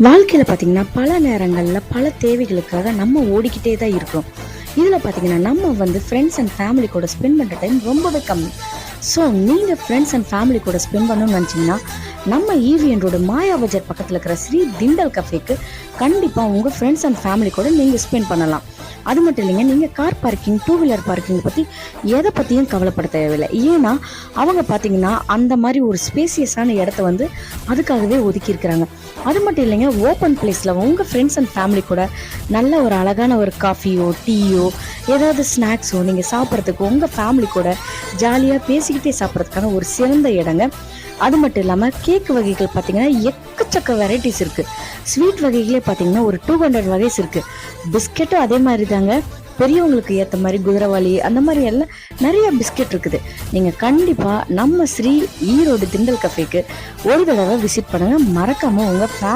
வாழ்க்கையில பார்த்தீங்கன்னா, பல நேரங்கள்ல பல தேவைகளுக்காக நம்ம ஓடிக்கிட்டே தான் இருக்கிறோம். இதுல பார்த்தீங்கன்னா, நம்ம ஃப்ரெண்ட்ஸ் அண்ட் ஃபேமிலி கூட ஸ்பெண்ட் பண்ற டைம் ரொம்பவே கம்மி. ஸோ நீங்க ஃப்ரெண்ட்ஸ் அண்ட் ஃபேமிலி கூட ஸ்பெண்ட் பண்ணணும்னு நினச்சிங்கன்னா, நம்ம ஈவிஎன் ரோடு மாயா பஜார் பக்கத்துல இருக்கிற ஸ்ரீ திண்டல் கஃபேக்கு கண்டிப்பா உங்க ஃப்ரெண்ட்ஸ் அண்ட் ஃபேமிலி கூட நீங்க ஸ்பெண்ட் பண்ணலாம். அது மட்டும் இல்லைங்க, நீங்க car parking, two wheeler parking பத்தி எதை பத்தியும் கவலைப்பட தேவையில்லை. ஏன்னா அவங்க பார்த்தீங்கன்னா அந்த மாதிரி ஒரு ஸ்பேசியஸான இடத்த அதுக்காகவே ஒதுக்கி இருக்கிறாங்க. அது மட்டும் இல்லைங்க, ஓப்பன் பிளேஸில் உங்கள் ஃப்ரெண்ட்ஸ் அண்ட் ஃபேமிலி கூட நல்ல ஒரு அழகான ஒரு காஃபியோ டீயோ ஏதாவது ஸ்நாக்ஸோ நீங்கள் சாப்பிட்றதுக்கு உங்கள் ஃபேமிலி கூட ஜாலியாக பேசிக்கிட்டே சாப்பிட்றதுக்கான ஒரு சிறந்த இடங்க. அது மட்டும் இல்லாமல் கேக் வகைகள் பார்த்தீங்கன்னா எக்கச்சக்க வெரைட்டிஸ் இருக்குது. ஸ்வீட் வகைகளே பார்த்தீங்கன்னா ஒரு 200 வகைஸ் இருக்குது. பிஸ்கெட்டும் அதே மாதிரி தாங்க. பெரியவங்களுக்கு ஏற்ற மாதிரி குதிரவாளி அந்த மாதிரி எல்லாம் நிறைய பிஸ்கெட் இருக்குது. நீங்கள் கண்டிப்பாக நம்ம ஸ்ரீ ஈரோடு திண்டல் கஃபேக்கு ஒரு தடவை விசிட் பண்ணுங்கள். மறக்காமல் உங்கள் ஃபேமிலி